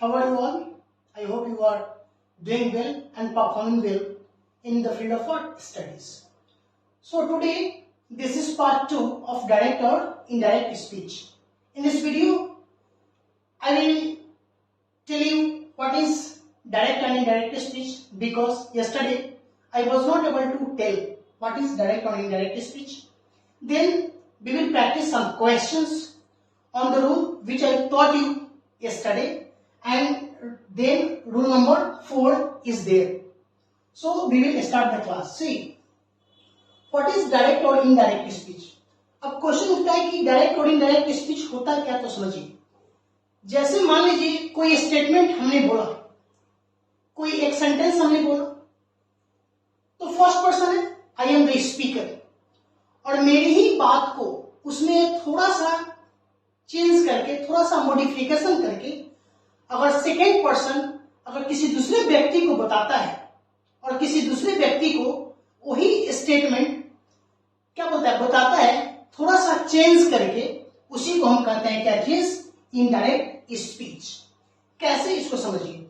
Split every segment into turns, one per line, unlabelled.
How are you all? I hope you are doing well and performing well in the field of what? Studies. So today, this is part 2 of direct or indirect speech. In this video, I will tell you what is direct and indirect speech, because yesterday I was not able to tell what is direct or indirect speech. Then we will practice some questions on the rule which I taught you yesterday, and then rule number 4 is there. So we will start the class. See, what is direct और indirect speech? अब question उठता है कि direct और indirect speech होता क्या, तो समझिए। जैसे मान लीजिए कोई स्टेटमेंट हमने बोला, कोई एक सेंटेंस हमने बोला, तो फर्स्ट पर्सन है आई एम द स्पीकर, और मेरी ही बात को उसमें थोड़ा सा चेंज करके, थोड़ा सा मॉडिफिकेशन करके अगर सेकेंड पर्सन अगर किसी दूसरे व्यक्ति को बताता है, और किसी दूसरे व्यक्ति को वही स्टेटमेंट क्या बताता है, थोड़ा सा चेंज करके, उसी को हम कहते हैं क्या चीज? Indirect speech. कैसे, इसको समझिए।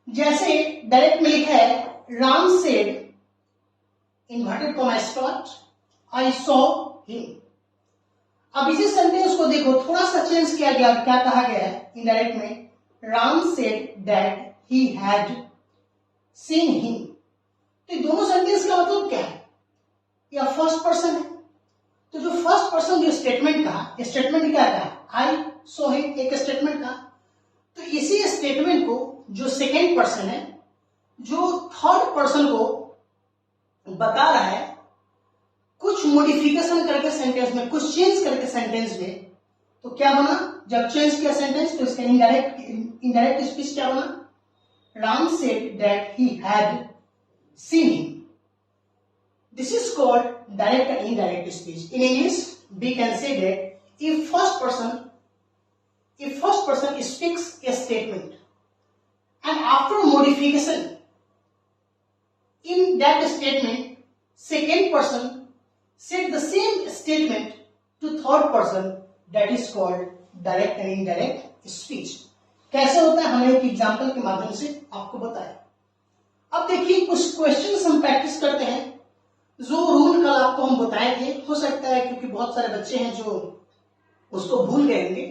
जैसे डायरेक्ट में लिखा है Ram said inverted comma start I saw him. अब इसी सेंटेंस को देखो, थोड़ा सा चेंज किया गया, क्या कहा गया है इनडायरेक्ट में? Ram said that he had seen him. तो दोनों सेंटेंस का मतलब क्या है? या फर्स्ट पर्सन है, तो जो फर्स्ट पर्सन जो स्टेटमेंट कहा, स्टेटमेंट क्या कहा? आई सो हिम, एक स्टेटमेंट कहा। तो इसी स्टेटमेंट को जो सेकेंड पर्सन है, जो थर्ड पर्सन को बता रहा है, कुछ मॉडिफिकेशन करके सेंटेंस में, कुछ चेंज करके सेंटेंस में, तो क्या बना? जब चेंज किया सेंटेंस, तो इसका इनडायरेक्ट स्पीच क्या बना? Ram said that he had seen him. This is called direct and indirect speech. In English, we can say that if first person speaks a statement, and after modification in that statement, second person said the same statement to third person, that is called direct and indirect speech. कैसे होता है, हमने एक example के माध्यम से आपको बताया। अब देखिए, कुछ क्वेश्चंस हम प्रैक्टिस करते हैं। जो रूल कल आपको हम बताए थे, हो सकता है क्योंकि बहुत सारे बच्चे हैं जो उसको भूल गए होंगे,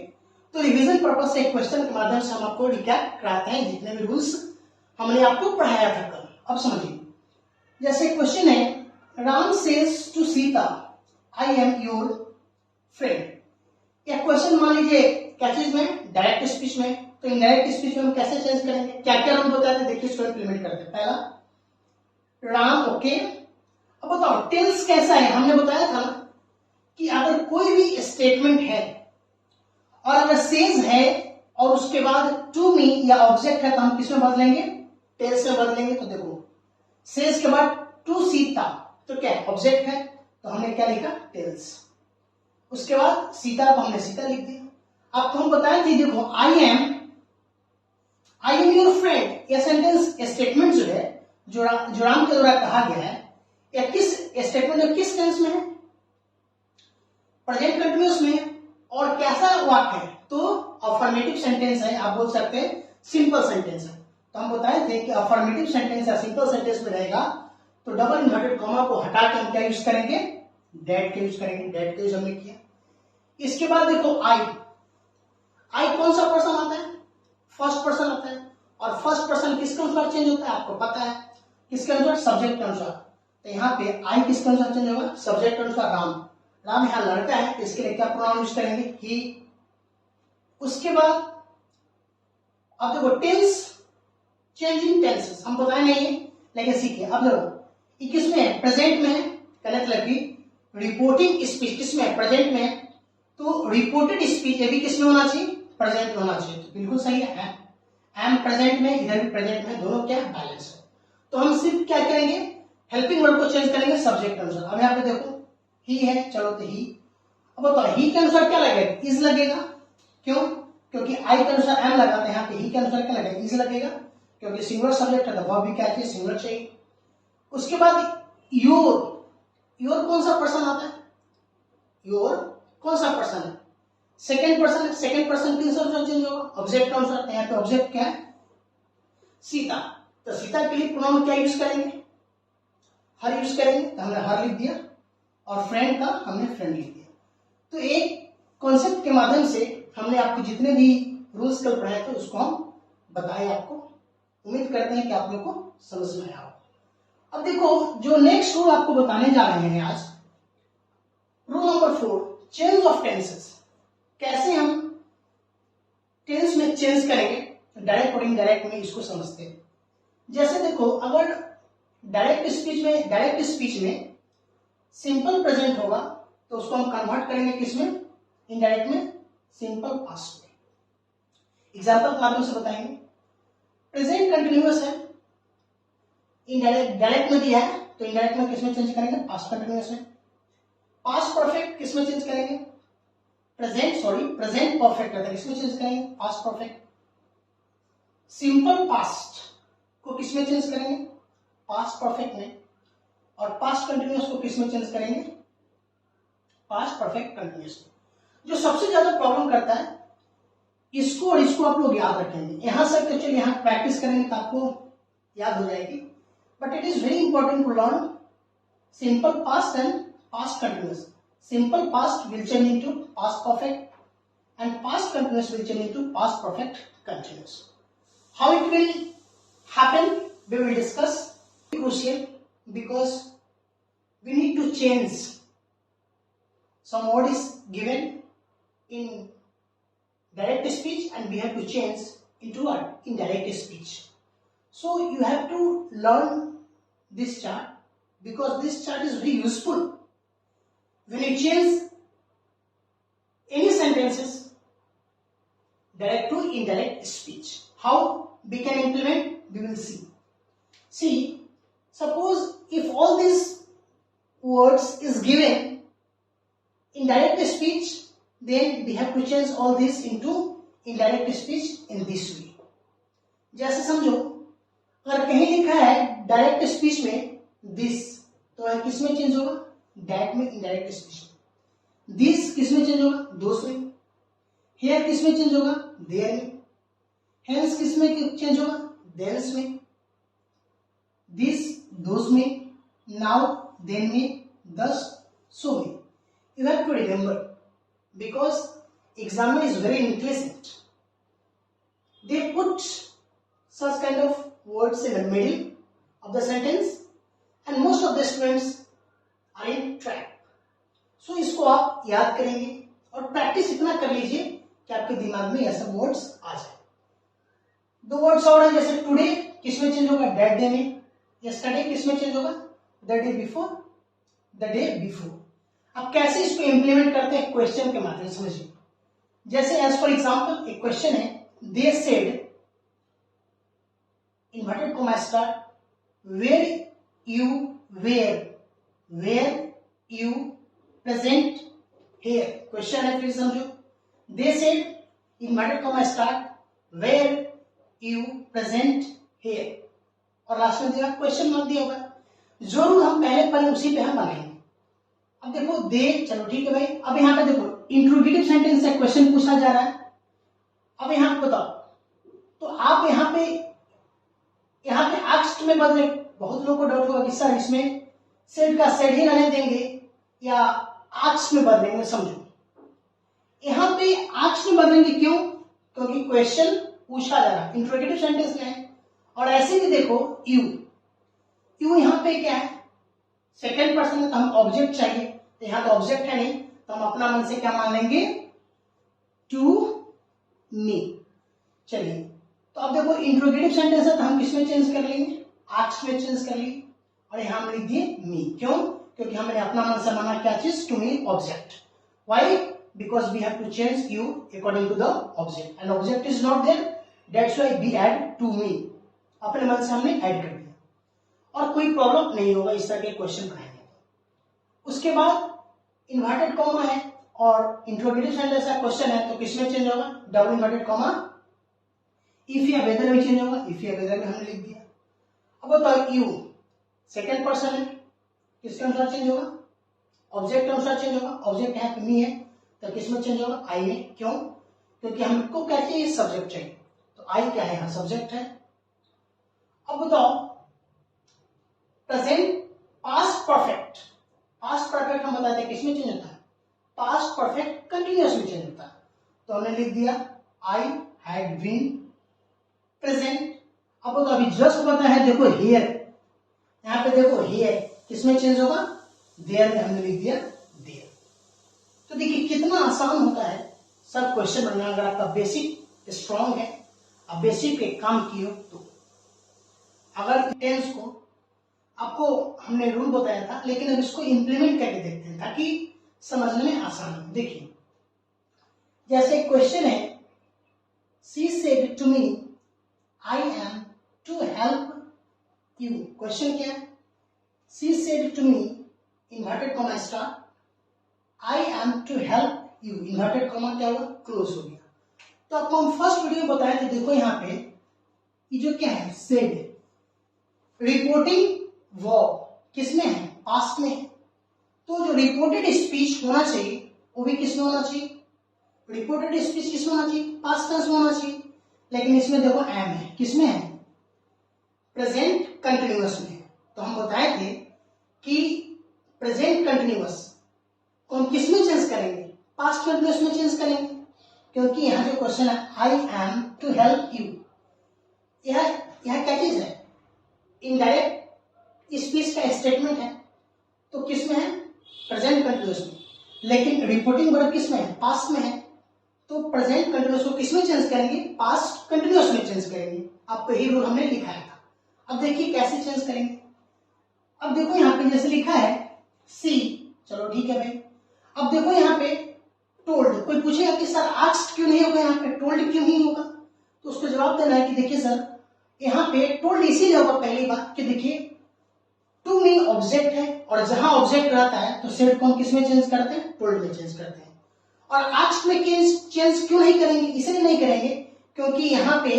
तो रिवीजन पर्पस से एक क्वेश्चन के माध्यम से हम आपको रिकैप कराते हैं जितने भी रूल्स हमने आपको पढ़ाया था कल। अब समझिए, जैसे क्वेश्चन है Ram says to Sita I am your friend. यह क्वेश्चन मान लीजिए क्या चीज में? डायरेक्ट स्पीच में। तो इनडायरेक्ट स्पीच में हम कैसे चेंज करेंगे, क्या क्या रूल बताए थे, देखिए इसको इंप्लीमेंट करते हैं। पहला, राम ओके। अब बताओ टेल्स कैसा है? हमने बताया था कि अगर कोई भी स्टेटमेंट है और अगर सेज है और उसके बाद टू मी या ऑब्जेक्ट है, तो हम किसमें बदलेंगे? टेल्स में बदलेंगे। तो देखो, सेज के बाद टू सीता, तो क्या ऑब्जेक्ट है, तो हमने क्या लिखा? टेल्स। उसके बाद सीता को हमने सीता लिख दिया। अब तो हम बताए थे, देखो आई एम योर फ्रेंड, यह सेंटेंस स्टेटमेंट जो है, जो राम के द्वारा कहा गया है, या किस स्टेटमेंट में, किस टेंस में है? प्रेजेंट कंटिन्यूअस में। और कैसा वाक्य है? तो अफर्मेटिव सेंटेंस है, आप बोल सकते हैं सिंपल सेंटेंस है। तो हम बताए थे कि अफर्मेटिव सेंटेंस या सिंपल सेंटेंस में रहेगा तो डबल इन्वर्टेड कॉमा को हटा के हम क्या यूज करेंगे? दैट के यूज करेंगे। दैट के यूज हमने किया। इसके बाद देखो आई कौन सा पर्सन आता है? फर्स्ट पर्सन आता है। और फर्स्ट पर्सन किसके अनुसार चेंज होता है? आपको पता है किसके अनुसार? सब्जेक्ट के अनुसार। तो यहाँ पे आई किसके अनुसार चेंज होगा? सब्जेक्ट के अनुसार। राम यहाँ लड़का है, तो इसके लिए क्या प्रोनाउन यूज करेंगे? ही। उसके बाद अब देखो टेंस, चेंजिंग टेंसेस हम बताए नहीं है, लेकिन सीखिए। अब देखो किसमें है? प्रेजेंट में है, कनेक्ट लगी। रिपोर्टिंग स्पीच किसमें है? प्रेजेंट में है। तो रिपोर्टेड स्पीच ये भी किसमें होना चाहिए? प्रेजेंट में होना चाहिए। तो बिल्कुल सही है। एम प्रेजेंट में, इधर भी प्रेजेंट में, दोनों क्या बैलेंस है। तो हम सिर्फ क्या करेंगे? हेल्पिंग वर्ब को चेंज करेंगे सब्जेक्ट अनुसार। अब यहाँ पे देखो ही है, चलो तो ही। अब बताओ ही के अनुसार क्या लगेगा? इज लगेगा। क्यों? क्योंकि आई के अनुसार एम लगाते हैं, यहाँ पे ही के अनुसार क्या लगेगा? इज लगेगा, क्योंकि सिंगुलर सब्जेक्ट है, तो वर्ब भी क्या चाहिए? सिंगुलर चाहिए। उसके बाद योर कौन सा पर्सन आता है? योर कौन सा पर्सन है? सेकेंड पर्सन है, सेकेंड पर्सन किस अनुसार चेंज होगा, ऑब्जेक्ट के अनुसार। यहाँ पे ऑब्जेक्ट क्या है, सीता, तो सीता के लिए प्रोनाउन क्या यूज करेंगे, हर यूज करेंगे, तो हमने हर लिख दिया, और फ्रेंड का हमने फ्रेंड लिख दिया। तो एक कॉन्सेप्ट के माध्यम से हमने आपको जितने भी रूल्स कल पढ़ाए थे उसको हम बताए आपको। उम्मीद करते हैं कि आप लोग को समझ में आया हो। अब देखो जो नेक्स्ट रूल आपको बताने जा रहे हैं आज, rule number 4, change of tenses. कैसे हम टेंस में चेंज करेंगे, डायरेक्ट और इनडायरेक्ट में, इसको समझते हैं। जैसे देखो, अगर डायरेक्ट स्पीच में सिंपल प्रेजेंट होगा तो उसको हम कन्वर्ट करेंगे किसमें, इनडायरेक्ट में, सिंपल पास्ट में। एग्जांपल के माध्यम से बताएंगे। प्रेजेंट कंटिन्यूअस है, इनडायरेक्ट डायरेक्ट में दिया है तो इनडायरेक्ट में किसमें चेंज करेंगे, पास्ट कंटिन्यूअस में। पास्ट परफेक्ट किसमें चेंज करेंगे, प्रेजेंट परफेक्ट रहता है, किसमें चेंज करेंगे, पास्ट परफेक्ट। सिंपल पास्ट को किसमें चेंज करेंगे, पास्ट परफेक्ट में। और पास्ट कंटिन्यूअस को किसमें चेंज करेंगे, पास्ट परफेक्ट कंटिन्यूअस में। जो सबसे ज्यादा प्रॉब्लम करता है, इसको और इसको आप लोग याद रखेंगे। यहां से तो चलिए यहां प्रैक्टिस करेंगे तो आपको याद हो जाएगी, but it is very important to learn simple past and past continuous. Simple past will change into past perfect and past continuous will change into past perfect continuous. How it will happen, we will discuss. Crucial because we need to change some word is given in direct speech and we have to change into what, indirect speech. So you have to learn this chart because this chart is very useful when you change any sentences direct to indirect speech. How we can implement, we will see. See, suppose if all these words is given in direct speech, then we have to change all this into indirect speech in this way. जैसे समझो, अगर कहीं लिखा है direct speech में this, तो किस में चेंज होगा, दैट में, इनडायरेक्ट स्पीच में। दिस किस में चेंज होगा, दोस में। हेयर किस में चेंज होगा, देयर में। हेंस किस में चेंज होगा, देंस में। दिस दोस में, नाउ देन में, दस सो में। You have to remember because examiner is very intelligent. They put such kind of words in the middle of the sentence and most of the students are in trap. So इसको आप याद करेंगे और practice इतना कर लीजिए कि आपके दिमाग में ऐसे वर्ड्स आ जाए। दो वर्ड्स और हैं, जैसे टुडे किसमें चेंज होगा, दैट डे में। यस्टरडे किसमें चेंज होगा, the day before, the day before. अब कैसे इसको इंप्लीमेंट करते हैं, क्वेश्चन के माध्यम से समझिए। जैसे एज फॉर एग्जांपल एक क्वेश्चन है, they said inverted comma start where you present here. Question है, फिर समझो। They said inverted comma start where you present here, और लास्ट में दिया क्वेश्चन मार्क दिया होगा। जो रूल हम पहले पढ़े उसी पे हम बनाएंगे। अब देखो दे, चलो ठीक है भाई। अब यहाँ पे देखो इंट्रोगेटिव सेंटेंस से क्वेश्चन पूछा जा रहा है। अब यहाँ बताओ, तो आप यहाँ पे आस्क्ड में बदले। बहुत लोगों को डाउट होगा कि सर इसमें सेड का सेड ही रहने देंगे या आस्क्ड में बदलेंगे। समझो, यहाँ पे आस्क्ड में बदलेंगे, क्यों, क्योंकि क्वेश्चन पूछा जा रहा है, इंट्रोगेटिव सेंटेंस में है। और ऐसे भी देखो यू यहाँ पे क्या है, सेकेंड पर्सन है, तो हम ऑब्जेक्ट चाहिए, तो यहाँ तो ऑब्जेक्ट है नहीं, तो हम अपना मन से क्या मान लेंगे, टू मी। चलिए, तो अब देखो इंट्रोगेटिव सेंटेंस है तो हम किसमें चेंज कर लेंगे, आस्क्ड में चेंज कर लेंगे, और यहाँ हम लिख दिए मी। क्यों, क्योंकि हमने अपना मन से माना क्या चीज, to me object. Why, because we have to change you according to the object and object is not there, that's why we add to me. अपने मन से हमने ऐड कर दिया और कोई प्रॉब्लम नहीं होगा इस तरह के क्वेश्चन पढ़ाएंगे। उसके बाद इन्वर्टेड कॉमा है और इंट्रोगेटिव सेंटेंस का क्वेश्चन है, तो किसमें चेंज होगा, डबल इन्वर्टेड कॉमा। इफ या वेदर में चेंज होगा, इफ या वेदर में हमने लिख दिया। अब बताओ यू सेकेंड पर्सन है, किसके अनुसार चेंज होगा, ऑब्जेक्ट के अनुसार चेंज होगा। ऑब्जेक्ट यहाँ पे मी है, तो किस में चेंज होगा? आई में। क्यों? क्योंकि हमको क्या चाहिए? सब्जेक्ट चाहिए। तो आई क्या है? यहाँ सब्जेक्ट है। अब बताओ present past perfect. Past perfect हम बताते हैं किसमें चेंज होता है? पास्ट परफेक्ट कंटिन्यूअस में चेंज होता है। तो हमने लिख दिया आई हैड बीन प्रेजेंट। अब तो अभी जस्ट बताया है, देखो हियर, यहाँ पे देखो हियर किसमें चेंज होगा? देयर में हमने लिख दिया देयर। तो देखिए कितना आसान होता है सब क्वेश्चन बनना अगर आपका बेसिक स्ट्रांग है, आप बेसिक पे काम किए हो तो। अगर टेंस को आपको हमने रूल बताया था, लेकिन अब इसको इम्प्लीमेंट करके देखते हैं ताकि समझने में आसान हो। देखिए जैसे क्वेश्चन है, she said to me I am to help you. Question क्या है? She said to me inverted comma star I am to help you, inverted comma क्या हुआ? क्लोज हो गया। तो आपको हम फर्स्ट वीडियो बताए थे, देखो यहाँ पे ये जो क्या है? सेड। रिपोर्टिंग वर्ब किसमें है? पास्ट में है। तो जो रिपोर्टेड स्पीच होना चाहिए वो भी किसमें होना चाहिए? रिपोर्टेड स्पीच किसमें होना चाहिए? पास्ट टेंस में होना चाहिए। लेकिन इसमें देखो एम है, किसमें है? प्रेजेंट कंटिन्यूअस में। तो हम बताए थे कि प्रेजेंट कंटिन्यूअस को हम किसमें चेंज करेंगे? पास्ट कंटिन्यूअस में चेंज करेंगे, क्योंकि यहाँ जो क्वेश्चन है I am to help you, यह क्या चीज है? इनडायरेक्ट स्पीच का स्टेटमेंट है। तो किसमें है? प्रेजेंट कंटिन्यूअस में। लेकिन रिपोर्टिंग वर्ब किसमें है? पास्ट में है। तो प्रेजेंट कंटिन्यूअस को किसमें चेंज करेंगे? पास्ट कंटिन्यूअस में चेंज करेंगे। आपको यही रूल हमने लिखाया था। अब देखिए कैसे चेंज करेंगे। अब देखो यहाँ पे जैसे लिखा है सी, चलो ठीक है भाई। अब देखो यहाँ पे टोल्ड, कोई पूछेगा कि सर आस्क्ड क्यों नहीं होगा, यहाँ पे टोल्ड क्यों नहीं होगा? तो उसको जवाब देना है कि देखिए सर यहाँ पे टोल्ड इसीलिए होगा, पहली बात कि देखिए टू मी ऑब्जेक्ट है, और जहां ऑब्जेक्ट रहता है तो सेड को हम किसमें चेंज करते हैं? टोल्ड में चेंज करते हैं। और आस्क्ड में चेंज क्यों नहीं करेंगे? इसलिए नहीं करेंगे क्योंकि यहाँ पे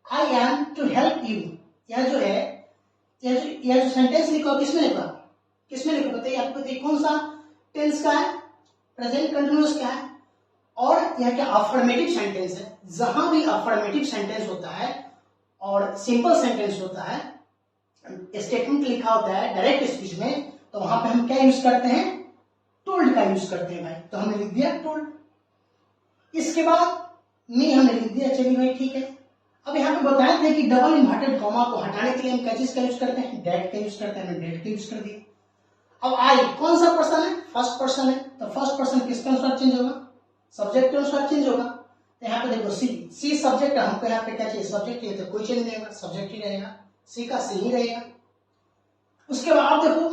I am to help you, यह जो है यह जो सेंटेंस लिखा हो किसमें लिखा? किसमें लिखा बताइए आपको? देखिए कौन सा टेंस का है? प्रेजेंट कंटिन्यूअस का है। और यह क्या? अफर्मेटिव सेंटेंस है। जहां भी अफर्मेटिव सेंटेंस होता है और सिंपल सेंटेंस होता है, स्टेटमेंट लिखा होता है डायरेक्ट स्पीच में, तो वहां पे हम क्या यूज करते हैं? टोल्ड का यूज करते हैं भाई। तो हमने लिख दिया टोल्ड। इसके बाद मी हमने लिख दिया, चलिए भाई ठीक है। अब यहाँ पे बताए थे कि डबल इन्वर्टेड कॉमा को हटाने के लिए हम क्या चीज का यूज करते हैं? डेट का यूज करते हैं। हमने डेट का यूज कर दिया। अब आई कौन सा पर्सन है? फर्स्ट पर्सन है। तो फर्स्ट पर्सन किसके अनुसार चेंज होगा? सब्जेक्ट के अनुसार चेंज होगा। तो यहाँ पे देखो सी सब्जेक्ट है, हमको यहाँ पे क्या चाहिए? सब्जेक्ट चाहिए, तो कोई चेंज नहीं होगा, सब्जेक्ट ही रहेगा, सी का सी ही रहेगा। उसके बाद देखो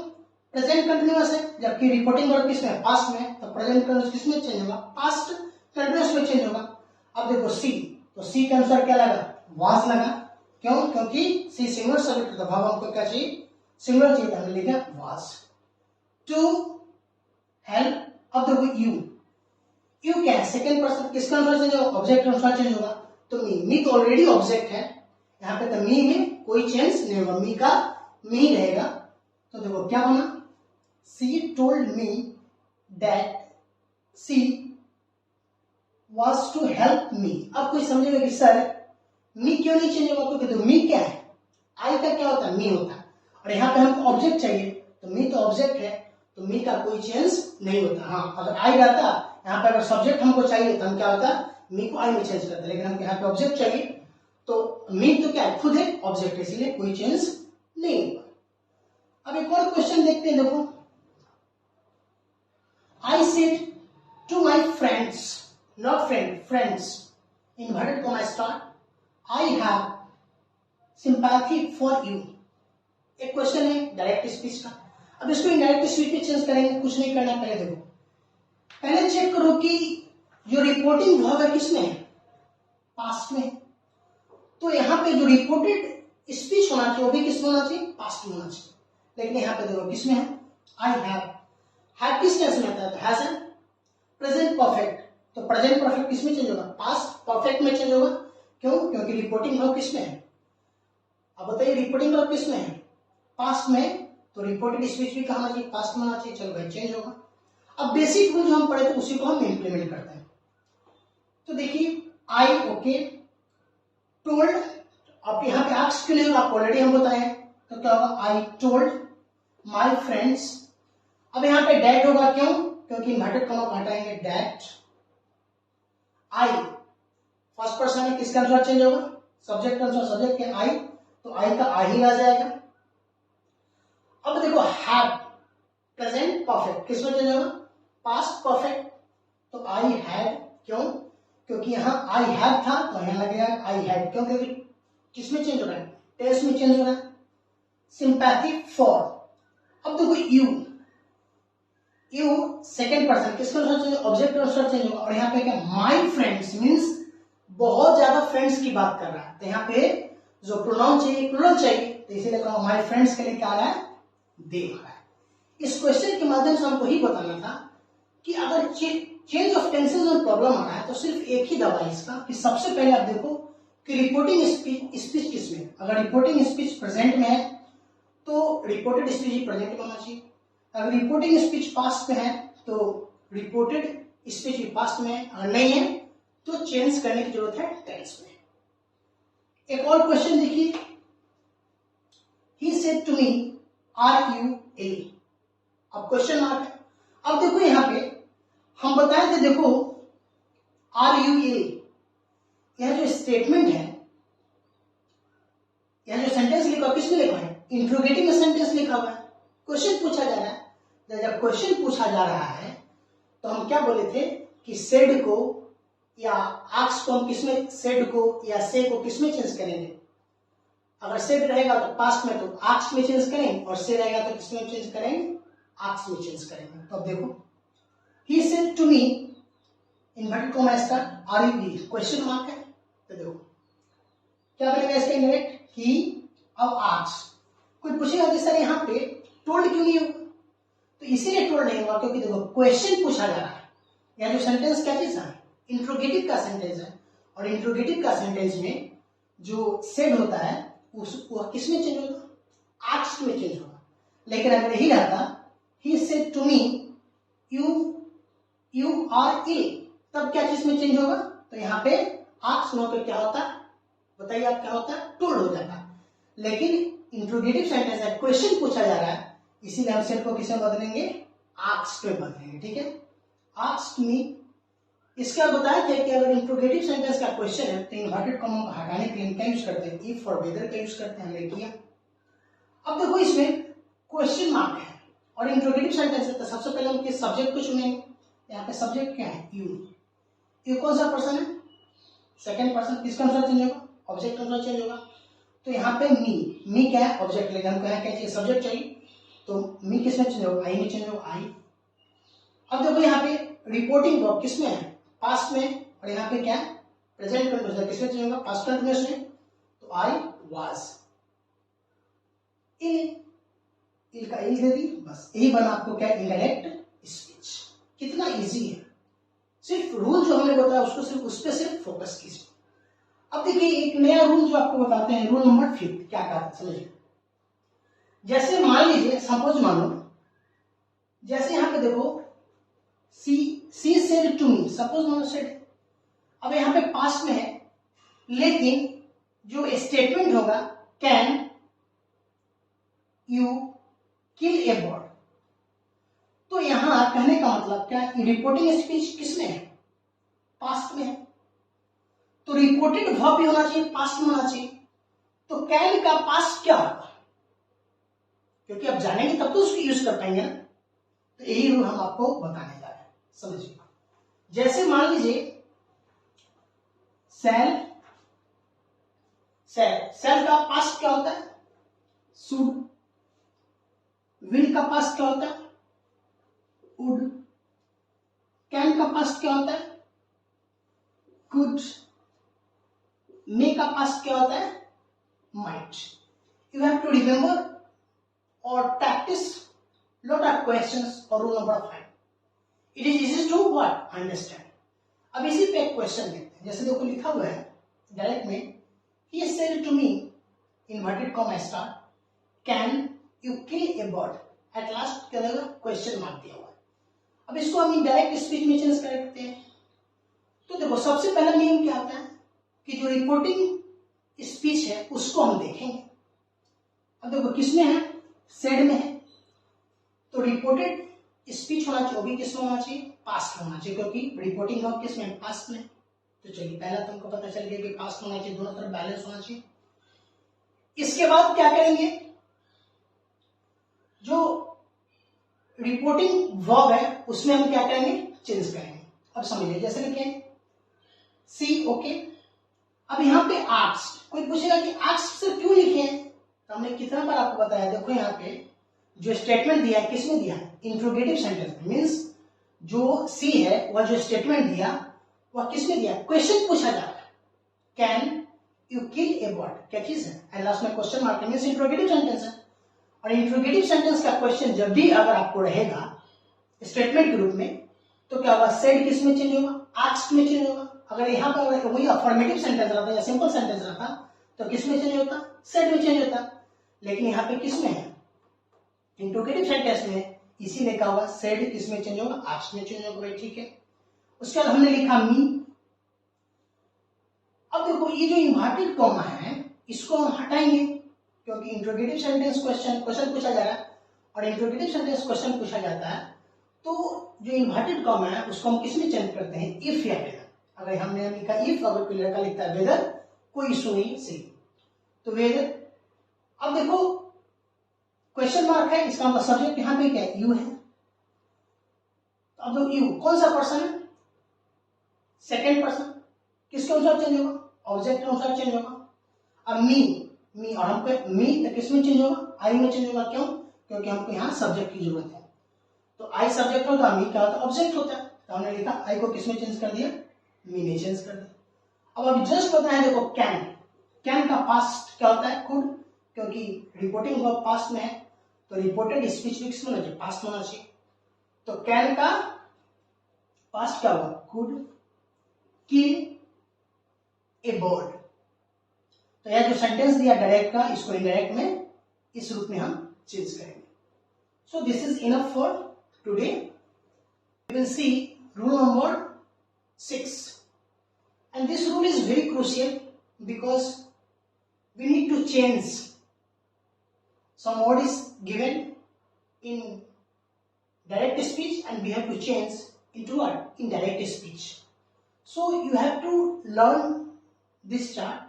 प्रेजेंट कंटिन्यूअस है, जबकि रिपोर्टिंग वर्ब किसमें है? पास्ट में है। तो प्रेजेंट कंटिन्यूअस किसमें चेंज होगा? पास्ट कंटिन्यूअस में चेंज होगा। अब देखो सी, तो सी के अनुसार क्या लगा? वाज लगा। क्यों? क्योंकि सी सिंगुलर सब्जेक्ट था, भाव हमको क्या चाहिए? सिंगुलर चाहिए, हमने लिखा वाज। To help. अब देखो यू, यू क्या है? सेकंड पर्सन, किसका अनुसार चेंज होगा? ऑब्जेक्ट अनुसार चेंज होगा। तो मी तो ऑलरेडी ऑब्जेक्ट है, यहाँ पे तो मी में कोई चेंज नहीं होगा, मी का मी रहेगा। तो देखो क्या बना? She told me that she was to help me. अब कोई समझेगा कि सर मी क्यों नहीं चेंज होगा? क्योंकि तो मी क्या है? आई का क्या होता है? मी होता है। और यहाँ पे हमको ऑब्जेक्ट चाहिए, तो मी तो ऑब्जेक्ट है, तो मी का कोई चेंज नहीं होता। हाँ अगर आई रहता, यहाँ पे अगर सब्जेक्ट हमको चाहिए तो हम क्या होता? मी को आई में चेंज करते, लेकिन हमको यहाँ पे ऑब्जेक्ट चाहिए, तो मी तो क्या है? खुद है ऑब्जेक्ट, इसलिए कोई चेंज नहीं होगा। अब एक और क्वेश्चन देखते हैं, देखो I said to my friends, not friends, inverted comma star, I have sympathy for you. एक क्वेश्चन है डायरेक्ट स्पीच का। अब इसको इनडायरेक्ट स्पीच में चेंज करेंगे, कुछ नहीं करना। पहले देखो, पहले चेक करो कि जो रिपोर्टिंग वर्ब है किसमें है? पास्ट में। तो यहाँ पे जो रिपोर्टेड स्पीच होना चाहिए वो भी किसमें होना चाहिए? पास्ट में होना चाहिए। लेकिन यहाँ पे देखो किसमें है? आई हैव किस टेंस में आता है? तो हैज है। प्रेजेंट परफेक्ट, तो प्रेजेंट परफेक्ट किसमें चेंज होगा? पास्ट परफेक्ट में चेंज होगा। क्यों? क्योंकि रिपोर्टिंग वर्ब किसमें है? अब बताइए रिपोर्टिंग वर्ब किसमें है? पास्ट में। तो रिपोर्टेड स्पीच भी कहाँ होना चाहिए? पास्ट में होना चाहिए। चलो भाई चेंज होगा। अब बेसिक रूल जो हम पढ़े थे उसी को हम इम्प्लीमेंट करते हैं। तो देखिए आई ओके टोल्ड, अब यहाँ पे आस्क क्यों नहीं होगा, आपको ऑलरेडी हम बताए हैं, तो क्या होगा आई टोल्ड माई फ्रेंड्स। अब यहाँ पे डैट होगा, क्यों, क्योंकि इन्वर्टेड कॉमा को हटाएंगे, डैट आई फर्स्ट पर्सन है, किसका अनुसार चेंज होगा, सब्जेक्ट का अनुसार, सब्जेक्ट के आई, तो आई का आई ही आ जाएगा। अब देखो हैव प्रेजेंट परफेक्ट किसमें चेंज होगा, पास्ट परफेक्ट, तो आई हैड, क्यों, क्योंकि यहाँ आई हैड था तो यहाँ लगेगा आई हैड, क्यों, क्योंकि किसमें चेंज हो रहा है, टेस्ट में चेंज हो रहा है। सिंपैथी फॉर, अब देखो यू सेकेंड पर्सन किसके अनुसार चेंज, ऑब्जेक्ट के अनुसार चेंज होगा, और यहाँ पे क्या माई फ्रेंड्स मीन्स बहुत ज्यादा फ्रेंड्स की बात कर रहा है, तो यहाँ पे जो प्रोनाउन चाहिए प्लूरल चाहिए, तो इसीलिए कहा माई फ्रेंड्स के लिए क्या आ रहा है, दे आ रहा है। इस क्वेश्चन के माध्यम से हमको ही बताना था कि अगर चेंज ऑफ टेंसेस में प्रॉब्लम आ रहा है तो सिर्फ एक ही दवा है इसका, कि सबसे पहले आप देखो कि रिपोर्टिंग स्पीच किसमें, अगर रिपोर्टिंग स्पीच प्रेजेंट में है तो रिपोर्टेड स्पीच ही प्रेजेंट में होना चाहिए, अगर रिपोर्टिंग स्पीच पास्ट में है तो रिपोर्टेड स्पीच भी पास्ट में है, अगर नहीं है तो चेंज करने की जरूरत है टेंस में। एक और क्वेश्चन देखिए, he said to me are you ill, अब क्वेश्चन मार्क है। अब देखो यहाँ पे हम बताए थे, देखो आर यू इल, यह जो स्टेटमेंट है, यह जो सेंटेंस लिखा है किसमें लिखा है, इंट्रोगेटिव सेंटेंस लिखा हुआ है, क्वेश्चन पूछा जा रहा है। जब क्वेश्चन पूछा जा रहा है तो हम क्या बोले थे कि सेड को या आस्क को हम किसमें, सेड को या से को किसमें चेंज करेंगे, अगर सेड रहेगा तो पास्ट में तो आस्क में चेंज करेंगे, और से रहेगा तो किसमें चेंज करेंगे, आस्क में चेंज करेंगे। तो अब देखो he said to me inverted comma start are you ill, question mark है, तो देखो क्या बनेगा इसका इनडायरेक्ट, ही, अब आस्क, कोई पूछेगा कि सर यहाँ पे टोल्ड क्यों नहीं होगा, तो इसीलिए टोल्ड नहीं होगा क्योंकि देखो क्वेश्चन पूछा जा रहा है, या जो सेंटेंस क्या चीज है, इंट्रोगेटिव का सेंटेंस है, और इंट्रोगेटिव का सेंटेंस में जो सेड होता है वह किसमें चेंज होगा, आस्क्ड में चेंज होगा। लेकिन अगर यही रहता he said to me you are ill, तब क्या चीज में चेंज होगा, तो यहाँ पे आस्क्ड होकर क्या होता है, बताइए आप क्या होता है, टोल्ड हो जाता है। लेकिन इंट्रोगेटिव सेंटेंस है, क्वेश्चन पूछा जा रहा है, इसीलिए हम सेड को किसमें बदलेंगे, आस्क्ड में बदलेंगे, ठीक है, आस्क्ड मी। इसका बताया था कि अगर इंट्रोगेटिव सेंटेंस का क्वेश्चन है तो इन्वर्टेड कॉमा को हटाने के लिए क्या यूज करते हैं, इफ और वेदर का यूज करते हैं, हमने किया। अब देखो इसमें क्वेश्चन मार्क है और इंट्रोगेटिव सेंटेंस है, तो सबसे पहले हम किस सब्जेक्ट को चुनेंगे, यहाँ पे सब्जेक्ट क्या है, यू कौन सा पर्सन है, सेकेंड पर्सन, किसका अनुसार चेंज होगा, ऑब्जेक्ट अनुसार चेंज होगा। तो यहाँ पे मी क्या है, ऑब्जेक्ट, लेकिन हमको यहाँ क्या चाहिए, सब्जेक्ट चाहिए, तो मी किसमें चेंज होगा, आई में चेंज होगा, आई। अब देखो यहाँ पे रिपोर्टिंग वर्ब किसमें है, पास्ट में, और यहाँ पे क्या है, प्रेजेंट कंटिन्यूअस, किसमें चेंज होगा, पास्ट कंटिन्यूअस में, तो आई वाज इल का इल दे दी, बस यही बना आपको क्या, इनडायरेक्ट स्पीच। कितना इजी है, सिर्फ रूल जो हमने बताया उसको सिर्फ उस पर सिर्फ फोकस कीजिए। अब देखिए एक नया रूल जो आपको बताते हैं, रूल नंबर 5 क्या कहता है समझिए। जैसे मान लीजिए, सपोज मानो, जैसे यहाँ पे देखो she said to me, suppose मानो सेड, अब यहाँ पे पास्ट में है, लेकिन जो स्टेटमेंट होगा can you kill A bird, तो यहां कहने का मतलब क्या, रिपोर्टिंग स्पीच किसमें है, पास्ट में है, तो रिपोर्टेड वर्ब भी होना चाहिए, पास्ट में होना चाहिए। तो कैन का पास्ट क्या होगा, क्योंकि आप जानेंगे तब तो उसको यूज कर पाएंगे ना, तो यही रूल हम आपको बताने जा रहे हैं, समझिए। जैसे मान लीजिए सेल का पास्ट क्या होता है, शुड, विल का पास्ट क्या होता है, वुड, कैन का पास्ट क्या होता है, कुड, मे का पास्ट क्या होता है, might. You have to remember और प्रैक्टिस lot of questions और rule number 5. It is easy to what understand. अब इसी पे एक क्वेश्चन देखते हैं, जैसे देखो लिखा हुआ है डायरेक्ट में, he said to me inverted comma star can you kill a bird, at last क्या लगा, क्वेश्चन मार्क दिया हुआ है। अब इसको हम इनडायरेक्ट स्पीच में चेंज करते हैं। तो देखो सबसे पहला नियम क्या होता है कि जो रिपोर्टिंग स्पीच है उसको हम देखेंगे। अब देखो किसमें है, सेड में है, तो रिपोर्टेड स्पीच होना चाहिए, वो भी किसमें होना चाहिए, पास्ट में होना चाहिए, क्योंकि रिपोर्टिंग वर्ब किसमें, पास्ट में। तो चलिए पहला तुमको पता चल गया कि पास्ट होना चाहिए, दोनों तरफ बैलेंस होना चाहिए। इसके बाद क्या करेंगे, जो रिपोर्टिंग वर्ब है उसमें हम क्या करेंगे, चेंज करेंगे। अब समझिए, जैसे लिखें सी, ओके। अब यहाँ पे आस्क्ड, कोई पूछेगा कि आस्क्ड से क्यों लिखे हैं, तो हमने कितना बार आपको बताया, देखो यहाँ पे जो स्टेटमेंट दिया है किसमें दिया है, इंट्रोगेटिव सेंटेंस में। मीन्स जो सी है वह जो स्टेटमेंट दिया वह किसमें दिया, क्वेश्चन पूछा जा रहा है, can you kill A bird, क्या चीज है, एंड लास्ट में question mark, means interrogative sentence है। और इंट्रोगेटिव सेंटेंस का क्वेश्चन जब भी अगर आपको रहेगा स्टेटमेंट के रूप में, तो क्या होगा, सेड किस में चेंज होगा, आस्क्ड में चेंज होगा। अगर यहाँ पर वही अफर्मेटिव सेंटेंस रहता या सिंपल सेंटेंस रहता तो किस में चेंज होता, सेड में चेंज होता। लेकिन यहाँ पे किस में है, इंट्रोगेटिव सेंटेंस में, इसीलिए कहा हुआ सेड किस में चेंज होगा, आस्क्ड में चेंज होगा। भाई ठीक है। उसके बाद हमने लिखा मी। अब देखो ये जो इन्वर्टेड कॉमा है इसको हम हटाएंगे, क्योंकि इंट्रोगेटिव सेंटेंस क्वेश्चन पूछा जा रहा है, और इंट्रोगेटिव सेंटेंस क्वेश्चन पूछा जाता है, तो जो इन्वर्टेड कॉमा है उसको हम किसमें चेंज करते हैं, इफ या वेदर। अगर हमने लिखा इफ, अगर कोई लड़का लिखता है वेदर, कोई इशू नहीं, सही, तो वेदर। अब देखो क्वेश्चन मार्क है, इसका मतलब सब्जेक्ट यहाँ पे क्या है, यू है। अब देखो यू कौन सा पर्सन है, सेकेंड पर्सन, किसके अनुसार चेंज होगा, ऑब्जेक्ट के अनुसार चेंज होगा। अब मी और हमको मी तो किस में चेंज होगा, आई में चेंज होगा। क्यों, क्योंकि हमको यहाँ सब्जेक्ट की जरूरत है। तो आई सब्जेक्ट होता है, मी क्या होता है, ऑब्जेक्ट होता है। तो हमने लिखा आई को किस में चेंज कर दिया, मी ने चेंज कर दिया। अब अभी जस्ट पता है, देखो कैन का पास्ट क्या होता है, कुड, क्योंकि रिपोर्टिंग वर्ब पास्ट में है, तो रिपोर्टेड स्पीच भी किस में होना चाहिए, पास्ट में होना चाहिए। तो कैन का पास्ट क्या हुआ, कुड किल ए बर्ड। तो यह जो सेंटेंस दिया डायरेक्ट का, इसको इनडायरेक्ट में इस रूप में हम चेंज करेंगे। So this is enough for today. We will see rule number 6, and this rule is very crucial because we need to change some word is given in direct speech and we have to change into what, indirect speech. So you have to learn this chart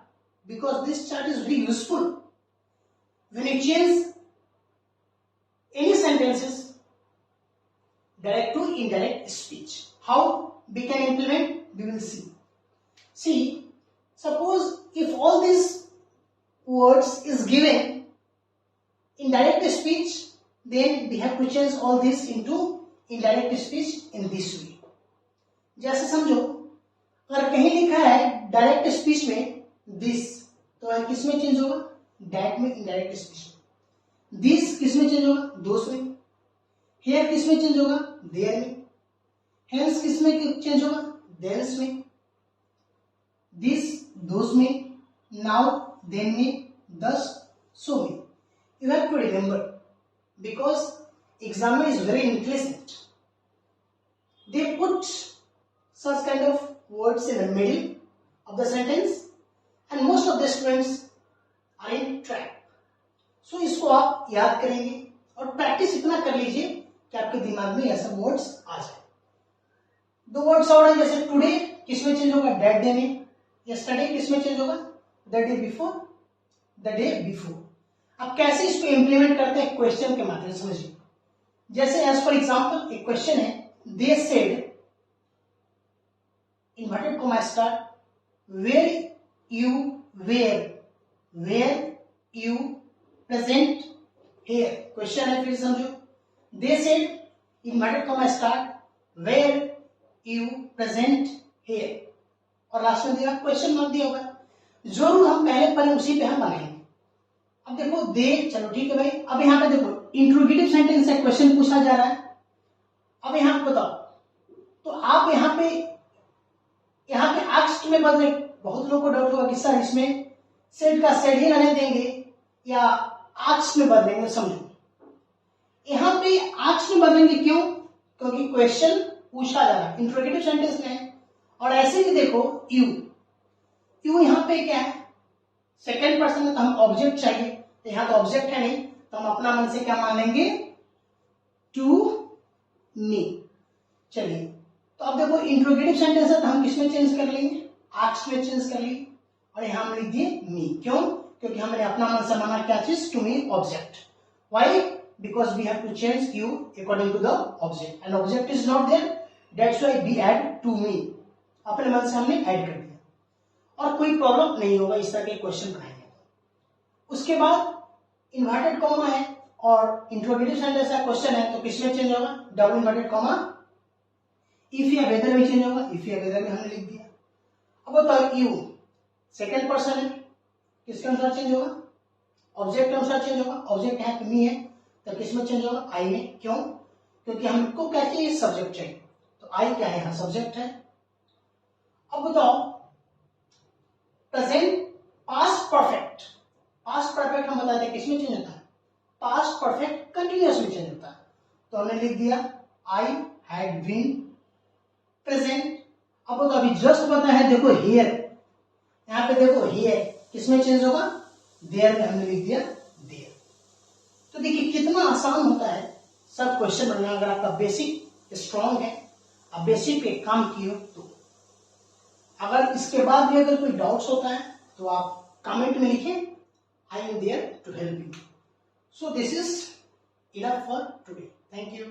because this chart is very useful when you change any sentences direct to indirect speech. How we can implement, we will see. See, suppose if all these words is given in direct speech, then we have to change all this into indirect speech in this way. जैसे समझो, अगर कहीं लिखा है direct speech में this, तो किस में चेंज होगा, डैट में, इनडायरेक्ट स्पीच में। दिस किस में चेंज होगा, दोस में। हेयर किस में चेंज होगा, देयर में। हेंस किस में चेंज होगा, देंस में। दिस दोस में, नाउ देन में, दस सो में। You have to remember because examiner is very intelligent. They put such kind of words in the middle of the sentence and most of the students are in trap. So इसको आप याद करेंगे और practice इतना कर लीजिए कि आपके दिमाग में ऐसे वर्ड्स आ जाए। दो वर्ड्स और हैं, जैसे टुडे किस में चेंज होगा, डेट डे में। यस्टरडे किस में चेंज होगा, the day before, the day before. अब कैसे इसको इंप्लीमेंट करते हैं, क्वेश्चन के माध्यम से समझिए। जैसे एज फॉर एग्जांपल एक क्वेश्चन है, they said inverted comma start where you present here. Question है, फिर समझो, they said inverted comma start where you present here, और लास्ट में दिया क्वेश्चन मार्क दिया होगा। जो रूल हम पहले पढ़े उसी पे हम बनाएंगे। अब देखो दे, चलो ठीक है भाई। अब यहाँ पे देखो इंट्रोगेटिव सेंटेंस है, क्वेश्चन पूछा जा रहा है। अब यहाँ पे बताओ, तो आप यहाँ पे आस्क्ड में बदले, बहुत लोगों को डाउट होगा कि सर इसमें सेड का सेड ही रहने देंगे या आस्क्ड में बदलेंगे। समझो, यहाँ पे आस्क्ड में बदलेंगे, क्यों, क्योंकि क्वेश्चन पूछा जा रहा है, इंट्रोगेटिव सेंटेंस में है। और ऐसे भी देखो यू, यू यहाँ पे क्या है, सेकेंड पर्सन है तो हम ऑब्जेक्ट चाहिए, तो यहाँ तो ऑब्जेक्ट है नहीं, तो हम अपना मन से क्या मान लेंगे, टू मी। चलिए, तो अब देखो इंट्रोगेटिव सेंटेंस है तो हम किसमें चेंज कर लेंगे, आस्क में चेंज कर लेंगे, और यहाँ हम लिख दिए मी। क्यों, क्योंकि हमने अपना मन से माना क्या चीज, to me object. Why, because we have to change you according to the object, and object is not there, that's why we add to me, अपने मन से हमने ऐड कर दिया। और कोई प्रॉब्लम नहीं होगा इस तरह के क्वेश्चन बनाएंगे। उसके बाद इन्वर्टेड कॉमा है और इंट्रोगेटिव सेंटेंस है, क्वेश्चन है, तो किसमें चेंज होगा, डबल इन्वर्टेड कॉमा, इफ या वेदर में चेंज होगा, इफ या वेदर में हमने लिख दिया। अब बताओ यू सेकेंड पर्सन है, किसके अनुसार चेंज होगा, ऑब्जेक्ट के अनुसार चेंज होगा, ऑब्जेक्ट है तो मी है, तो किसमें चेंज होगा, आई में। क्यों, क्योंकि हमको क्या चाहिए, सब्जेक्ट चाहिए, तो आई क्या है, यहाँ सब्जेक्ट है। अब बताओ present past perfect, past perfect हम बताते हैं किसमें चेंज होता है, पास्ट परफेक्ट कंटिन्यूअस में चेंज होता है, तो हमने लिख दिया आई हैड बीन प्रेजेंट। अब तो अभी जस्ट पता है, देखो हियर, यहाँ पे देखो हियर किसमें चेंज होगा, देयर में हमने लिख दिया देयर। तो देखिए कितना आसान होता है सब क्वेश्चन बनना, अगर आपका बेसिक स्ट्रांग है, आप बेसिक पे काम किए हो तो। अगर इसके बाद भी अगर कोई डाउट्स होता है तो आप कमेंट में लिखें, I am there to help you. So this is enough for today, thank you.